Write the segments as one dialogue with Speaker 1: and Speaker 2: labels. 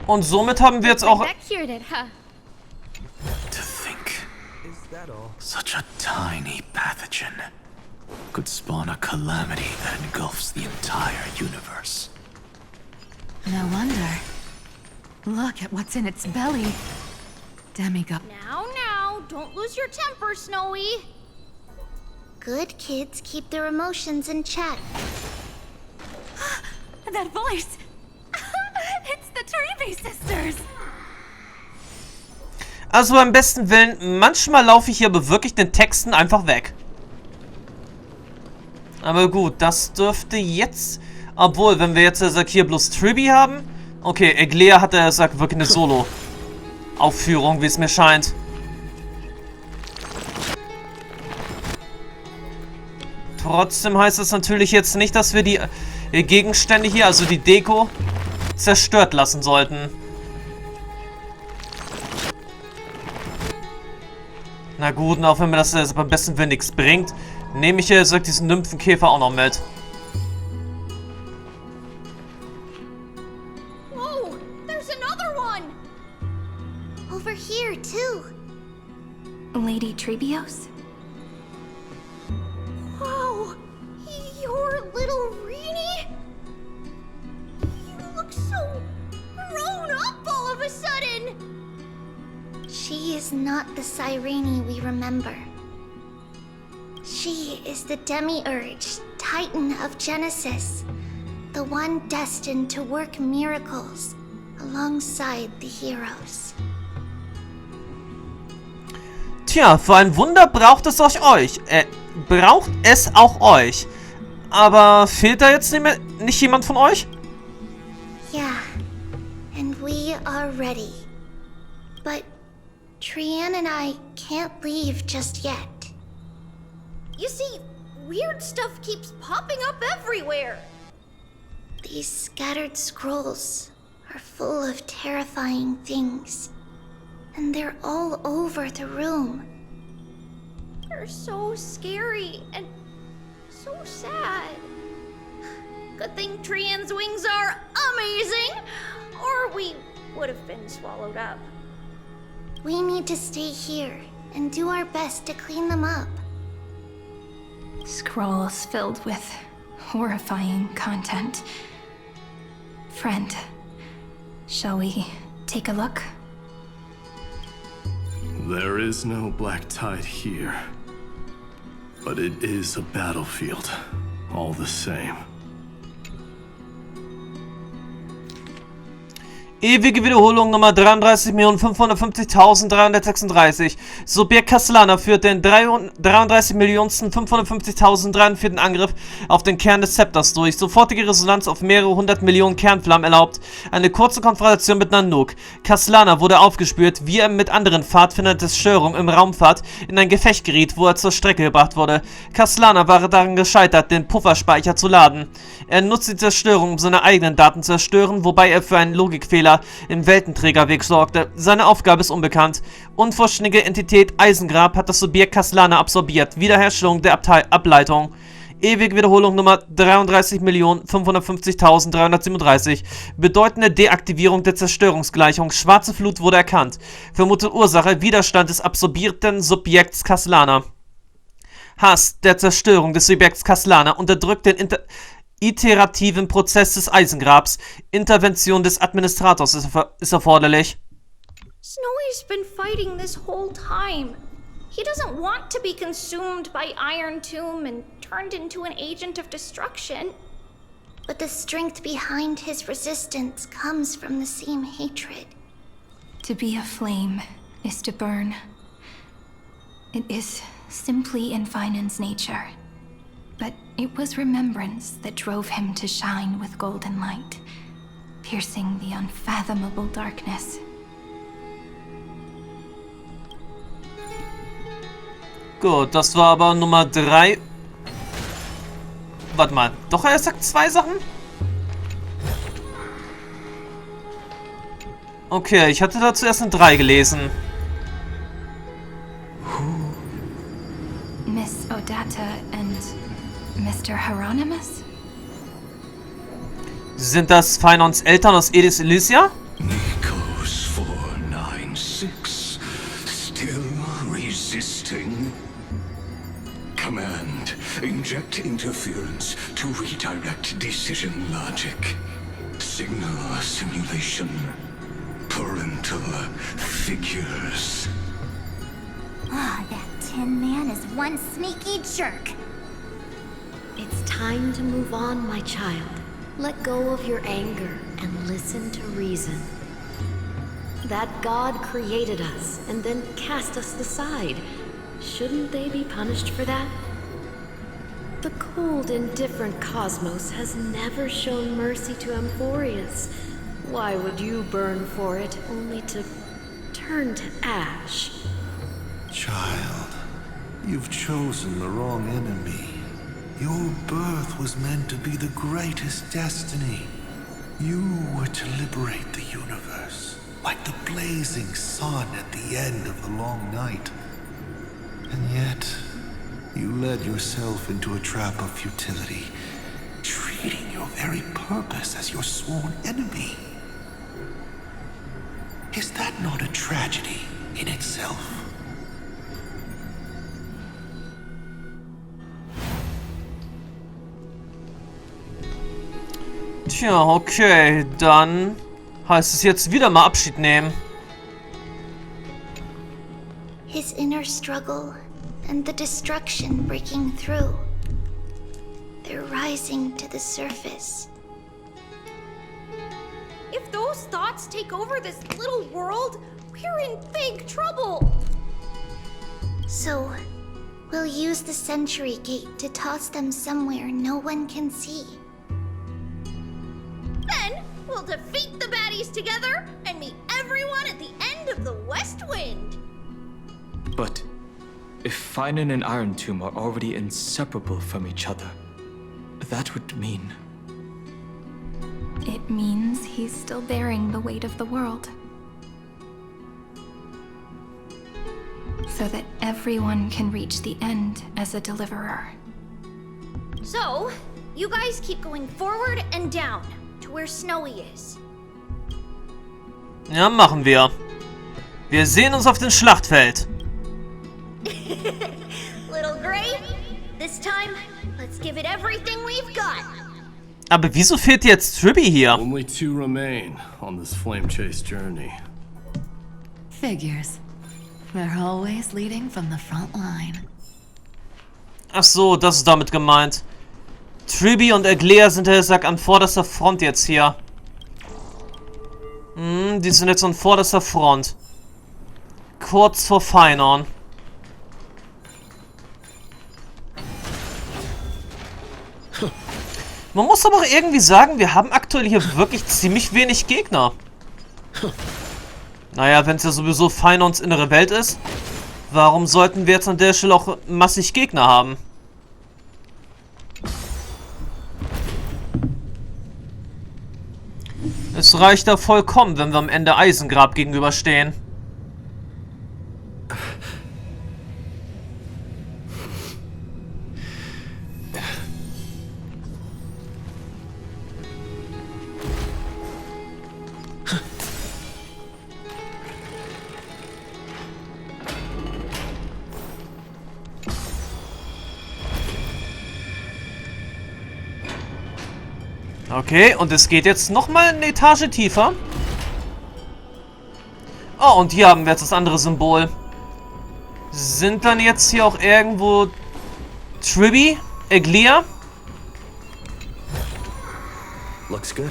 Speaker 1: Und somit haben wir jetzt auch...
Speaker 2: That cured it, huh?
Speaker 3: To think, such a tiny pathogen could spawn a calamity that engulfs the entire universe.
Speaker 4: No wonder. Look at what's in its belly. Demigod.
Speaker 2: Now, don't lose your temper, Snowy.
Speaker 5: Good kids keep their emotions in check.
Speaker 4: That voice! It's the Trevi sisters!
Speaker 1: Also beim besten Willen, manchmal laufe ich hier aber wirklich den Texten einfach weg. Aber gut, das dürfte jetzt... Obwohl, wenn wir jetzt hier bloß Tribi haben... Okay, Eglea hat wirklich eine Solo-Aufführung, wie es mir scheint. Trotzdem heißt das natürlich jetzt nicht, dass wir die Gegenstände hier, also die Deko, zerstört lassen sollten. Na gut, und auch wenn mir das beim besten Willen nichts bringt, nehme ich hier diesen Nymphenkäfer auch noch mit.
Speaker 2: Whoa, there's another one.
Speaker 5: Over here, too.
Speaker 4: Lady Trebios?
Speaker 2: Whoa, you're little Reenie? You look so grown up all of a sudden.
Speaker 5: She is not the Cyrene we remember. She is the Demiurge, Titan of Genesis, the one destined to work miracles alongside the heroes.
Speaker 1: Tja, für ein Wunder braucht es euch. Braucht es auch euch. Aber fehlt da jetzt nicht jemand von euch?
Speaker 5: Yeah, and we are ready. But Trian and I can't leave just yet.
Speaker 2: You see, weird stuff keeps popping up everywhere.
Speaker 5: These scattered scrolls are full of terrifying things. And they're all over the room.
Speaker 2: They're so scary and so sad. Good thing Trian's wings are amazing, or we would have been swallowed up.
Speaker 5: We need to stay here and do our best to clean them up.
Speaker 4: Scrolls filled with horrifying content. Friend, shall we take a look?
Speaker 3: There is no black tide here. But it is a battlefield, all the same.
Speaker 1: Ewige Wiederholung Nummer 33.550.336. Subjekt Castellana führt den 33.550.003 Angriff auf den Kern des Zepters durch. Sofortige Resonanz auf mehrere 100 Millionen Kernflammen erlaubt. Eine kurze Konfrontation mit Nanook. Castellana wurde aufgespürt, wie er mit anderen Pfadfindern der Störung im Raumfahrt in ein Gefecht geriet, wo er zur Strecke gebracht wurde. Castellana war daran gescheitert, den Pufferspeicher zu laden. Er nutzte die Zerstörung, um seine eigenen Daten zu zerstören, wobei er für einen Logikfehler im Weltenträgerweg sorgte. Seine Aufgabe ist unbekannt. Unvollständige Entität Eisengrab hat das Subjekt Castellana absorbiert. Wiederherstellung der Ableitung. Ewige Wiederholung Nummer 33.550.337. Bedeutende Deaktivierung der Zerstörungsgleichung. Schwarze Flut wurde erkannt. Vermutete Ursache: Widerstand des absorbierten Subjekts Castellana. Hass der Zerstörung des Subjekts Castellana unterdrückt den iterativen Prozess des Eisengrabs. Intervention des Administrators ist erforderlich.
Speaker 2: Snowy's been fighting this whole time. He doesn't want to be consumed by Iron Tomb and turned into an agent of destruction.
Speaker 5: But the strength behind his resistance comes from the same hatred.
Speaker 4: To be a flame is to burn. It is simply in Vinan's nature. But it was remembrance that drove him to shine with golden light, piercing the unfathomable darkness.
Speaker 1: Gut, das war aber Nummer 3. Warte mal, doch er sagt 2 Sachen? Okay, ich hatte da zuerst eine 3 gelesen.
Speaker 4: Miss Odata and Mr. Hieronymus?
Speaker 1: Sind das Finons Eltern aus Edis Elysia?
Speaker 6: inject interference to redirect decision logic. Signal simulation. Parental figures.
Speaker 5: Ah, that Tin Man is one sneaky jerk.
Speaker 2: It's time to move on, my child. Let go of your anger and listen to reason. That God created us and then cast us aside. Shouldn't they be punished for that? The cold, indifferent cosmos has never shown mercy to Amphorius. Why would you burn for it, only to turn to ash?
Speaker 7: Child, you've chosen the wrong enemy. Your birth was meant to be the greatest destiny. You were to liberate the universe, like the blazing sun at the end of the long night. And yet, you led yourself into a trap of futility, treating your very purpose as your sworn enemy. Is that not a tragedy in itself?
Speaker 1: Tja, okay, dann heißt es jetzt wieder mal Abschied nehmen.
Speaker 5: His inner struggle and the destruction breaking through. They're rising to the surface.
Speaker 2: If those thoughts take over this little world, we're in big trouble.
Speaker 5: So, we'll use the Century Gate to toss them somewhere no one can see.
Speaker 2: Then we'll defeat the baddies together and meet everyone at the end of the West Wind.
Speaker 8: But if Finan and Iron Tomb are already inseparable from each other, that would mean...
Speaker 4: It means he's still bearing the weight of the world. So that everyone can reach the end as a deliverer.
Speaker 2: So, you guys keep going forward and down to where Snowy is.
Speaker 1: Ja, machen wir. Wir sehen uns auf dem Schlachtfeld.
Speaker 2: Little Gray, this time, let's give it everything we've got.
Speaker 1: Aber wieso fehlt jetzt Tribby hier?
Speaker 9: Only 2 remain on this flame chase journey.
Speaker 10: Figures. They're always leading from the front line.
Speaker 1: Ach so, das ist damit gemeint. Tribby und Eglea sind ja gesagt an vorderster Front jetzt hier. Die sind jetzt an vorderster Front. Kurz vor Finan. Man muss aber auch irgendwie sagen, wir haben aktuell hier wirklich ziemlich wenig Gegner. Naja, wenn es ja sowieso Finans innere Welt ist, warum sollten wir jetzt an der Stelle auch massig Gegner haben? Es reicht da vollkommen, wenn wir am Ende Eisengrab gegenüberstehen. Okay, und es geht jetzt nochmal eine Etage tiefer. Oh, und hier haben wir jetzt das andere Symbol. Sind dann jetzt hier auch irgendwo Tribby, Eglea?
Speaker 3: Looks good.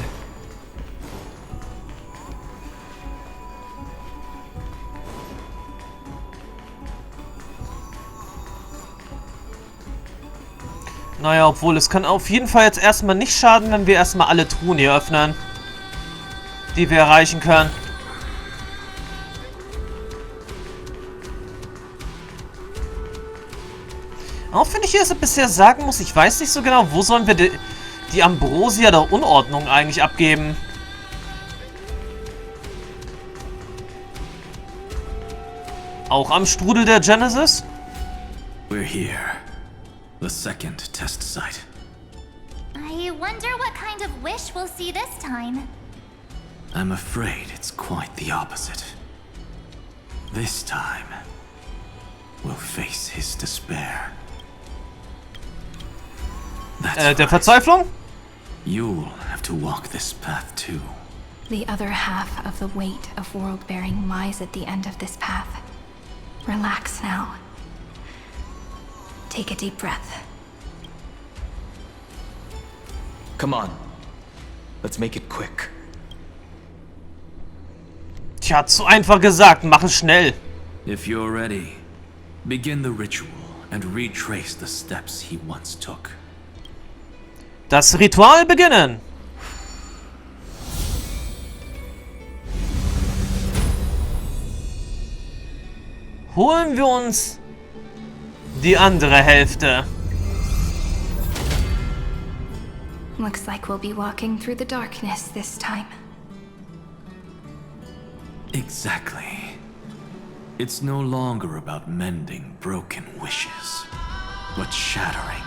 Speaker 1: Naja, obwohl, es kann auf jeden Fall jetzt erstmal nicht schaden, wenn wir erstmal alle Truhen hier öffnen, die wir erreichen können. Auch wenn ich hier bisher sagen muss, ich weiß nicht so genau, wo sollen wir die Ambrosia der Unordnung eigentlich abgeben. Auch am Strudel der Genesis?
Speaker 3: We're here. The second test site.
Speaker 5: I wonder what kind of wish we'll see this time.
Speaker 3: I'm afraid it's quite the opposite. This time, we'll face his despair.
Speaker 1: der Verzweiflung?
Speaker 3: You'll have to walk this path too.
Speaker 4: The other half of the weight of world-bearing lies at the end of this path. Relax now. Take a deep breath.
Speaker 8: Come on. Let's make it quick.
Speaker 1: Tja, zu einfach gesagt. Mach es schnell.
Speaker 3: If you're ready, begin the ritual and retrace the steps he once took.
Speaker 1: Das Ritual beginnen. Holen wir uns die andere Hälfte.
Speaker 4: Looks like we'll be walking through the darkness this time.
Speaker 3: Exactly. It's no longer about mending broken wishes, but shattering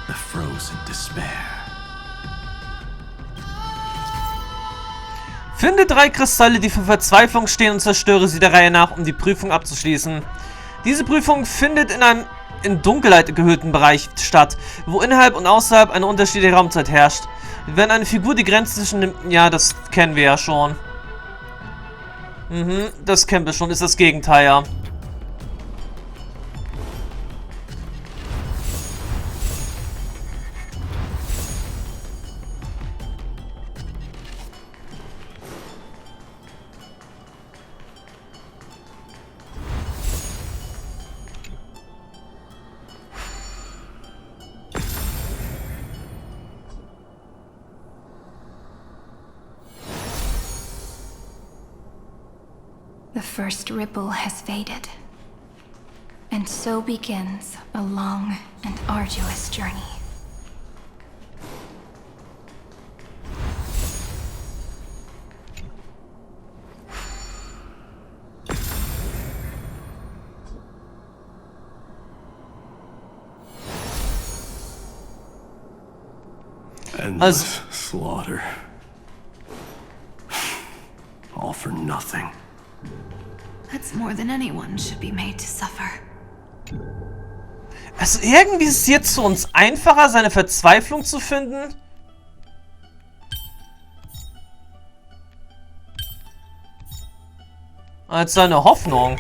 Speaker 3: the frozen despair.
Speaker 1: Finde 3 Kristalle, die für Verzweiflung stehen, und zerstöre sie der Reihe nach, um die Prüfung abzuschließen. Diese Prüfung findet in einem in Dunkelheit gehüllten Bereich statt, wo innerhalb und außerhalb eine unterschiedliche Raumzeit herrscht. Wenn eine Figur die Grenze zwischen... Ja, das kennen wir ja schon. Das kennen wir schon, ist das Gegenteil, ja.
Speaker 4: The first ripple has faded. And so begins a long and arduous journey.
Speaker 9: Endless slaughter. All for nothing.
Speaker 10: That's more than anyone should be made to suffer.
Speaker 1: Also irgendwie ist es jetzt für uns einfacher, seine Verzweiflung zu finden. Als seine Hoffnung.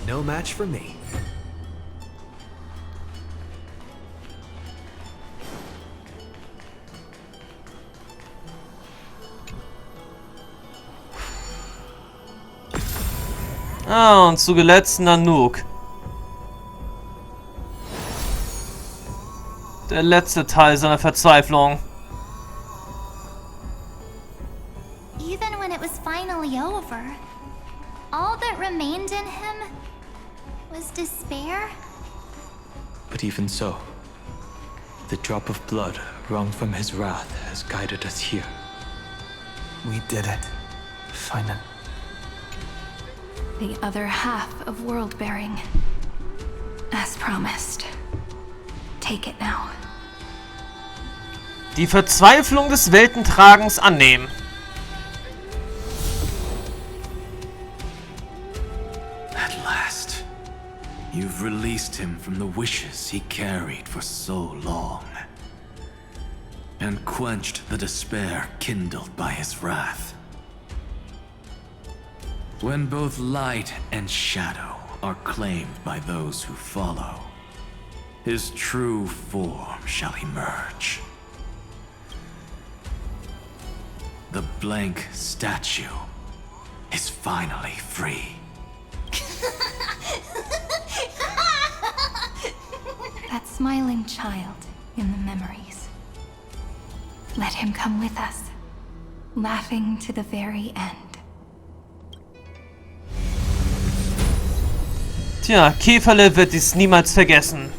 Speaker 11: No match for me.
Speaker 1: Ah, und zu zuletzt Nanook. Der letzte Teil seiner Verzweiflung.
Speaker 5: Even when it was finally over, all that remained in him was despair.
Speaker 8: But even so, the drop of blood wrung from his wrath has guided us here.
Speaker 11: We did it. Find it.
Speaker 4: The other half of world-bearing. As promised. Take it now.
Speaker 1: Die Verzweiflung des Weltentragens annehmen.
Speaker 3: At last, you've released him from the wishes he carried for so long, and quenched the despair kindled by his wrath. When both light and shadow are claimed by those who follow, his true form shall emerge. The blank statue is finally free.
Speaker 4: That smiling child in the memories. Let him come with us, laughing to the very end.
Speaker 1: Tja, Käferle wird dies niemals vergessen.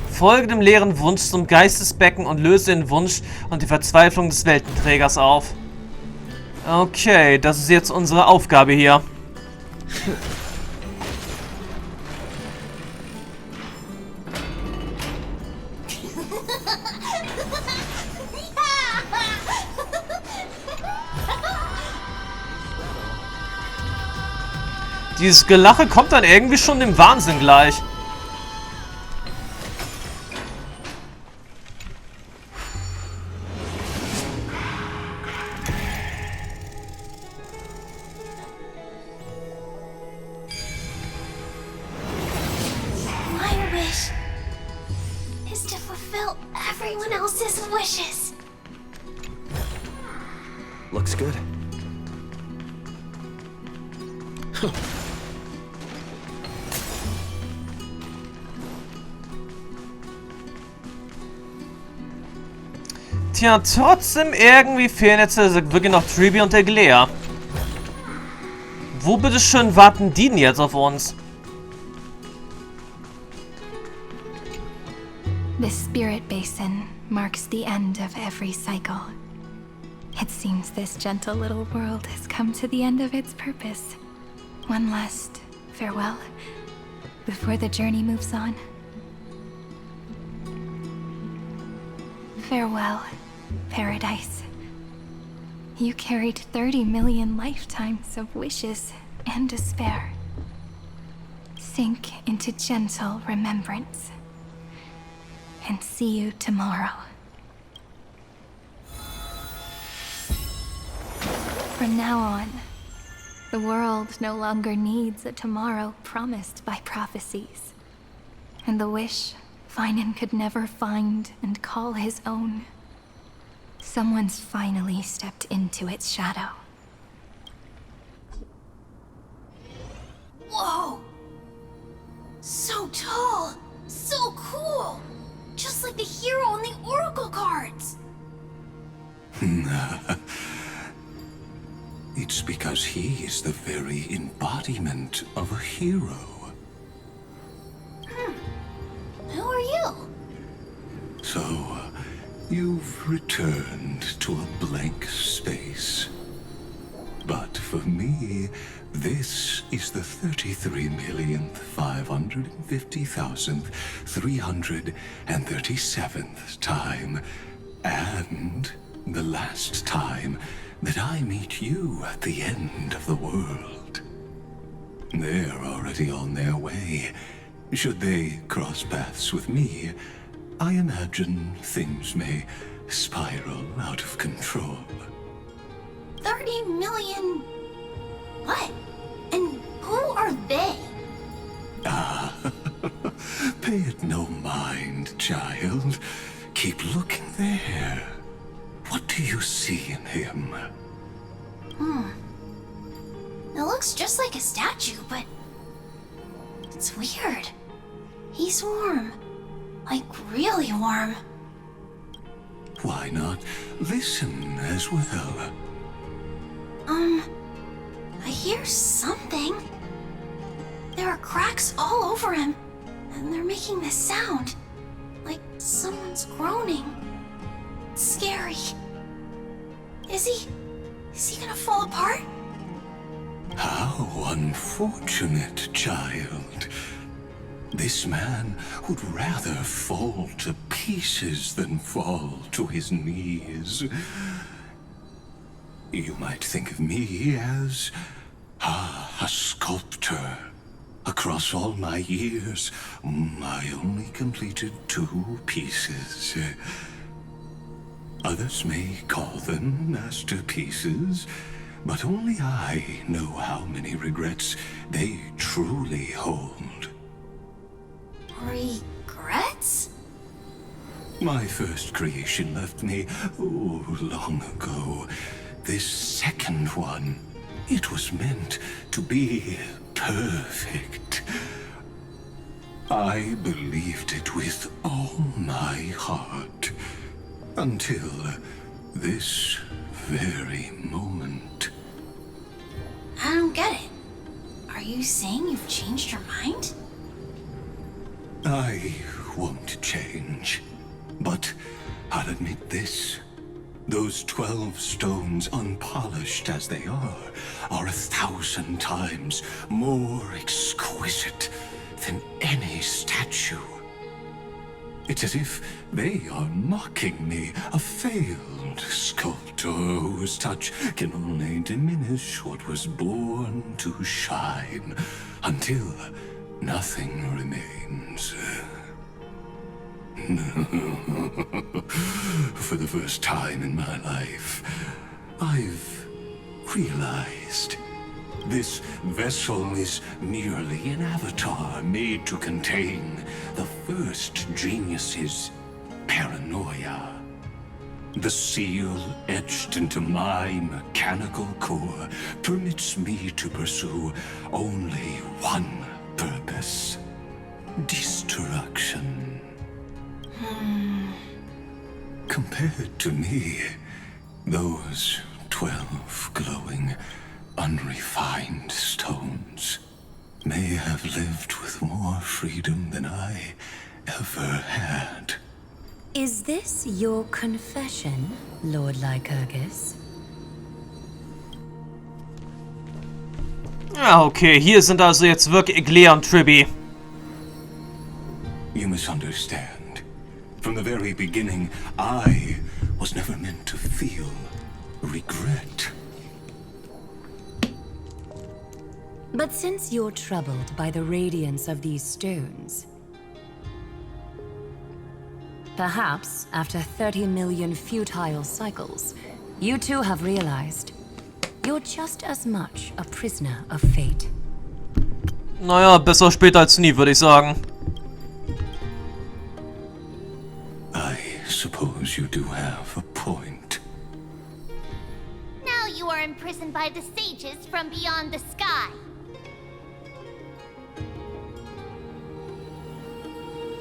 Speaker 1: Folge dem leeren Wunsch zum Geistesbecken und löse den Wunsch und die Verzweiflung des Weltenträgers auf. Okay, das ist jetzt unsere Aufgabe hier. Dieses Gelache kommt dann irgendwie schon dem Wahnsinn gleich.
Speaker 5: My wish is to fulfill everyone else's wishes.
Speaker 11: Looks good.
Speaker 1: Tja, trotzdem irgendwie fehlen jetzt wirklich noch Triby und der Glea. Wo bitteschön warten die denn jetzt auf uns?
Speaker 4: This spirit basin marks the end of every cycle. It seems this gentle little world has come to the end of its purpose. One last farewell before the journey moves on. Farewell, Paradise. You carried 30 million lifetimes of wishes and despair. Sink into gentle remembrance. And see you tomorrow. From now on, the world no longer needs a tomorrow promised by prophecies. And the wish Finan could never find and call his own. Someone's finally stepped into its shadow.
Speaker 2: Whoa! So tall! So cool! Just like the hero in the Oracle cards!
Speaker 6: It's because he is the very embodiment of a hero.
Speaker 2: Who are you?
Speaker 6: So, you've returned to a blank space. But for me, this is the 33,550,337th time, and the last time that I meet you at the end of the world. They're already on their way. Should they cross paths with me, I imagine things may spiral out of control.
Speaker 2: 30 million... What? And who are they?
Speaker 6: Ah, pay it no mind, child. Keep looking there. What do you see in him?
Speaker 2: It looks just like a statue, but... It's weird. He's warm. Like, really warm.
Speaker 6: Why not listen as well?
Speaker 2: I hear something. There are cracks all over him, and they're making this sound. Like someone's groaning. It's scary. Is he gonna fall apart?
Speaker 6: How unfortunate, child. This man would rather fall to pieces than fall to his knees. You might think of me as a sculptor. Across all my years, I only completed 2 pieces. Others may call them masterpieces, but only I know how many regrets they truly hold.
Speaker 2: Regrets?
Speaker 6: My first creation left me, long ago. This second one, it was meant to be perfect. I believed it with all my heart. Until this very moment.
Speaker 2: I don't get it. Are you saying you've changed your mind?
Speaker 6: I won't change. But I'll admit this. Those 12 stones, unpolished as they are 1,000 times more exquisite than any statue. It's as if they are mocking me, a failed sculptor whose touch can only diminish what was born to shine, until nothing remains. For the first time in my life, I've realized this vessel is merely an avatar made to contain the first genius's paranoia. The seal etched into my mechanical core permits me to pursue only one purpose: destruction. Compared to me, those 12 glowing, unrefined stones may have lived with more freedom than I ever had.
Speaker 10: Is this your confession, Lord Lycurgus?
Speaker 1: Ja, okay, hier sind also jetzt wirklich Iglea und Tribby.
Speaker 6: You misunderstand. From the very beginning, I was never meant to feel regret.
Speaker 10: But since you're troubled by the radiance of these stones, perhaps after 30 million futile cycles, you too have realized you're just as much a prisoner of fate.
Speaker 1: Naja, besser später als nie, würde ich sagen.
Speaker 6: I suppose you do have a point.
Speaker 5: Now you are imprisoned by the sages from beyond the sky.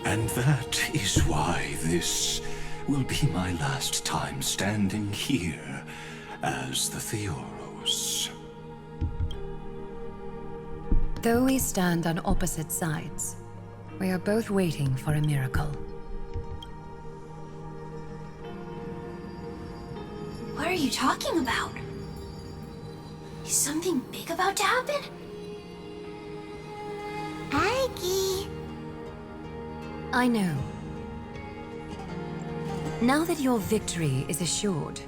Speaker 6: And that is why this will be my last time standing here as the Theoros.
Speaker 10: Though we stand on opposite sides, we are both waiting for a miracle.
Speaker 4: What are you talking about? Is something big about to happen?
Speaker 5: Aggie.
Speaker 10: I know. Now that your victory is assured,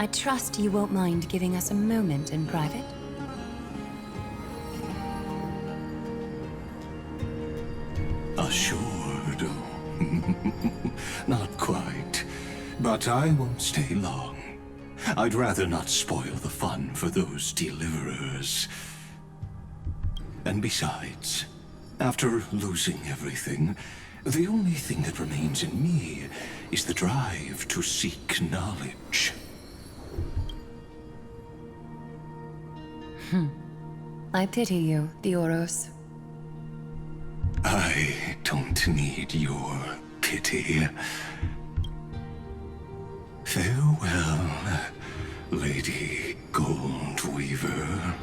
Speaker 10: I trust you won't mind giving us a moment in private.
Speaker 6: Assured? Not quite. But I won't stay long. I'd rather not spoil the fun for those deliverers. And besides, after losing everything, the only thing that remains in me is the drive to seek knowledge.
Speaker 10: I pity you, Theoros.
Speaker 6: I don't need your pity. Farewell, Lady Goldweaver.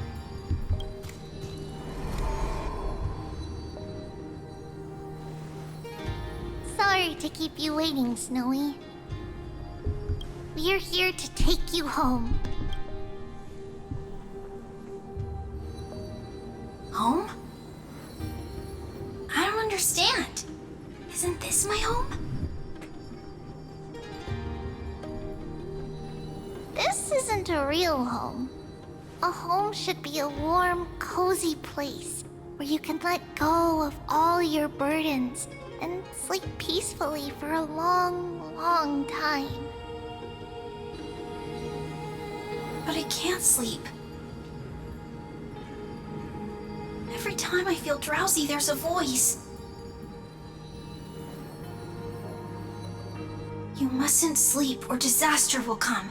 Speaker 5: Sorry to keep you waiting, Snowy. We're here to take you home.
Speaker 4: Home? I don't understand. Isn't this my home?
Speaker 5: This isn't a real home. A home should be a warm, cozy place where you can let go of all your burdens and sleep peacefully for a long, long time.
Speaker 4: But I can't sleep. Every time I feel drowsy, there's a voice. You mustn't sleep or disaster will come.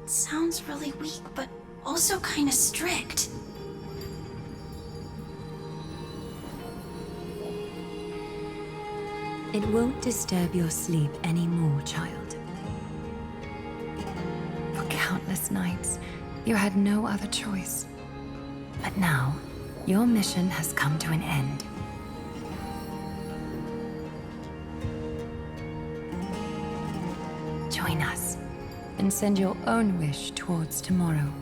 Speaker 4: It sounds really weak, but also kind of strict.
Speaker 10: It won't disturb your sleep anymore, child. For countless nights, you had no other choice. But now, your mission has come to an end. Join us, and send your own wish towards tomorrow.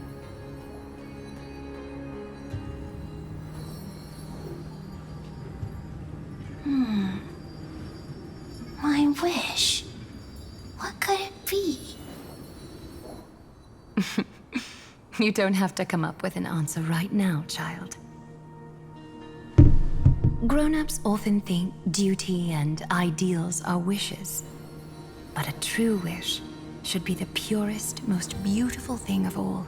Speaker 4: My
Speaker 5: one wish. What could it be?
Speaker 10: You don't have to come up with an answer right now, child. Grown-ups often think duty and ideals are wishes. But a true wish should be the purest, most beautiful thing of all.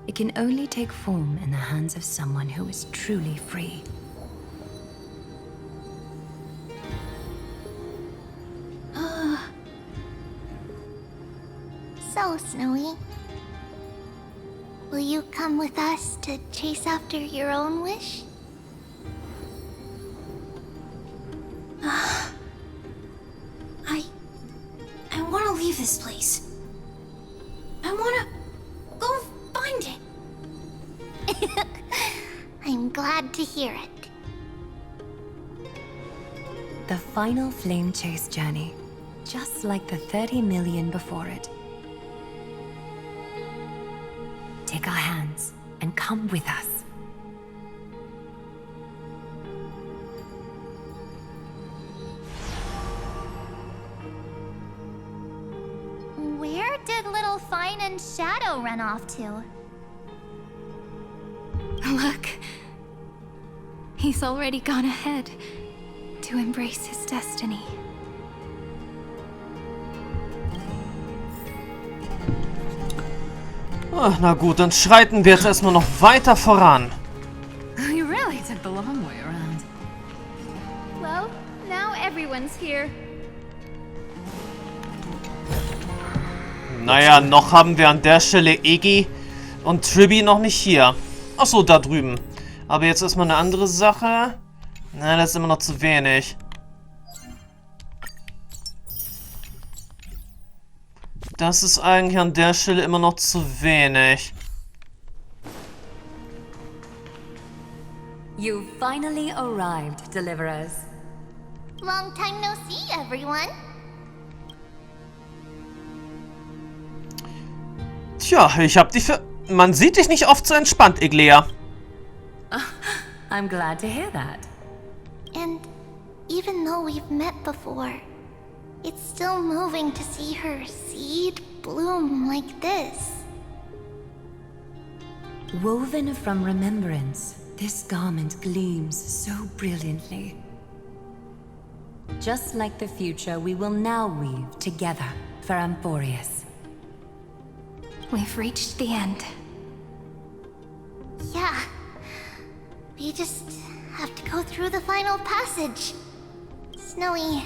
Speaker 10: It can only take form in the hands of someone who is truly free.
Speaker 5: So, Snowy, will you come with us to chase after your own wish?
Speaker 2: I want to leave this place. I want to go find it.
Speaker 5: I'm glad to hear it.
Speaker 10: The final flame chase journey, just like the 30 million before it. Take our hands and come with us.
Speaker 5: Where did little Fine and Shadow run off to?
Speaker 4: Look. He's already gone ahead to embrace his destiny.
Speaker 1: Oh, na gut, dann schreiten wir jetzt erstmal noch weiter voran.
Speaker 10: You really took the long way around.
Speaker 2: Well, now everyone's here.
Speaker 1: Naja, noch haben wir an der Stelle Iggy und Tribby noch nicht hier. Achso, da drüben. Aber jetzt ist mal eine andere Sache. Na, das ist immer noch zu wenig. Das ist eigentlich an der Stelle immer noch zu wenig.
Speaker 10: You finally arrived, Deliverers.
Speaker 5: Long time no see, everyone.
Speaker 1: Tja, ich hab dich für... Man sieht dich nicht oft so entspannt, Iglea.
Speaker 10: I'm glad to hear that.
Speaker 5: And even though we've met before, it's still moving to see her seed bloom like this.
Speaker 10: Woven from remembrance, this garment gleams so brilliantly. Just like the future, we will now weave together for Amphorius.
Speaker 4: We've reached the end.
Speaker 5: Yeah. We just have to go through the final passage. Snowy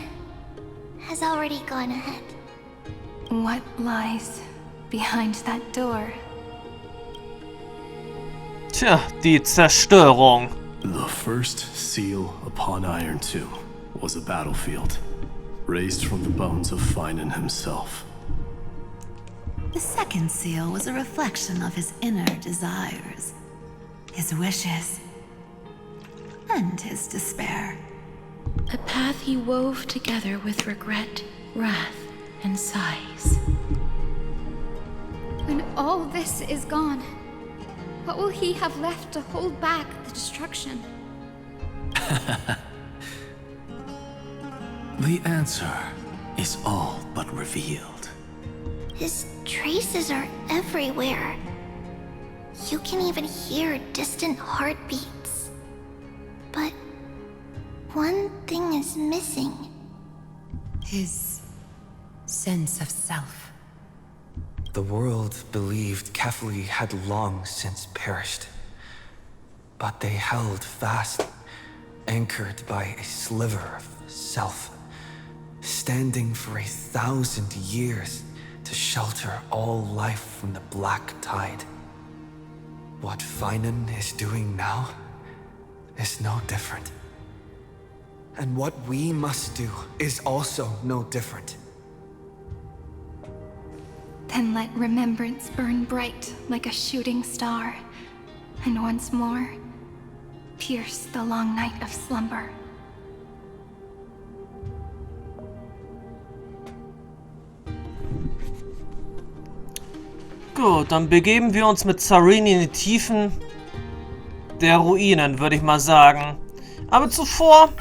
Speaker 5: has already gone ahead.
Speaker 4: What lies behind that door?
Speaker 1: Tja, die Zerstörung.
Speaker 9: The first seal upon Iron Tomb was a battlefield, raised from the bones of Finan himself.
Speaker 12: The second seal was a reflection of his inner desires, his wishes, and his despair.
Speaker 4: A path he wove together with regret, wrath, and sighs.
Speaker 2: When all this is gone, what will he have left to hold back the destruction?
Speaker 3: The answer is all but revealed.
Speaker 5: His traces are everywhere. You can even hear distant heartbeats. But one thing is missing.
Speaker 10: His sense of self.
Speaker 11: The world believed Kefli had long since perished. But they held fast, anchored by a sliver of self, standing for 1,000 years to shelter all life from the black tide. What Finan is doing now is no different. And what we must do is also no different.
Speaker 4: Then let remembrance burn bright like a shooting star, and once more, pierce the long night of slumber.
Speaker 1: Gut, dann begeben wir uns mit Zarini in die Tiefen der Ruinen, würde ich mal sagen. Aber zuvor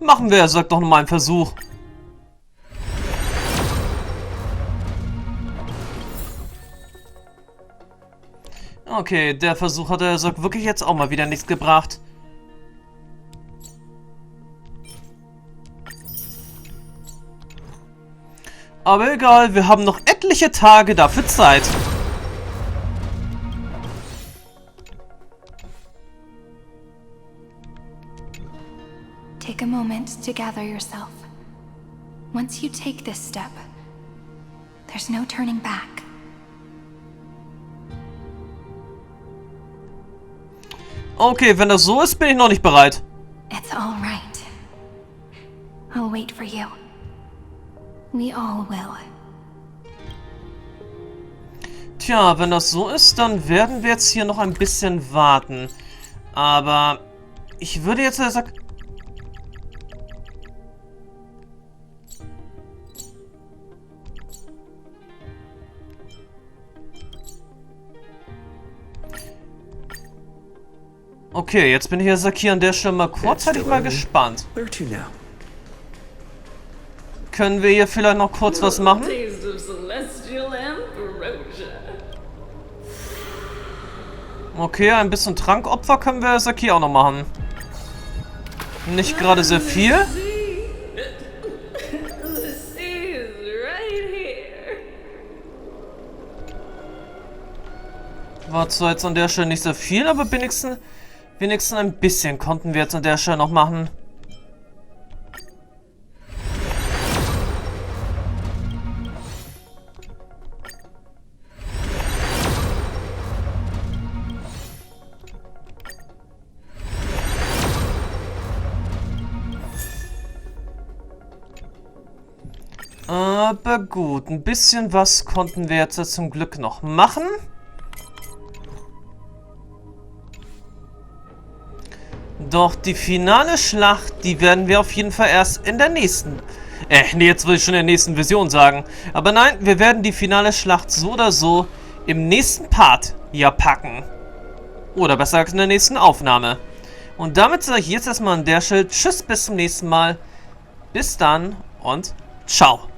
Speaker 1: Machen wir, sagt doch nochmal einen Versuch. Okay, der Versuch hat wirklich jetzt auch mal wieder nichts gebracht. Aber egal, wir haben noch etliche Tage dafür Zeit.
Speaker 4: Take a moment to gather yourself. Once you take this step, there's no turning back.
Speaker 1: Okay, wenn das so ist, bin ich noch nicht bereit.
Speaker 4: It's all right. I'll wait for you. We all will.
Speaker 1: Tja, wenn das so ist, dann werden wir jetzt hier noch ein bisschen warten. Aber ich würde jetzt sagen... Okay, jetzt bin ich ja hier an der Stelle mal kurzzeitig mal gespannt. Können wir hier vielleicht noch kurz was machen? Okay, ein bisschen Trankopfer können wir Saki auch noch machen. Nicht gerade sehr viel. War zwar jetzt an der Stelle nicht sehr viel, aber wenigstens ein bisschen konnten wir jetzt an der Stelle noch machen. Aber gut, ein bisschen was konnten wir jetzt zum Glück noch machen. Doch die finale Schlacht, die werden wir auf jeden Fall erst in der nächsten... nee, jetzt will ich schon in der nächsten Version sagen. Aber nein, wir werden die finale Schlacht so oder so im nächsten Part ja packen. Oder besser gesagt in der nächsten Aufnahme. Und damit sage ich jetzt erstmal an der Stelle Tschüss, bis zum nächsten Mal. Bis dann und ciao.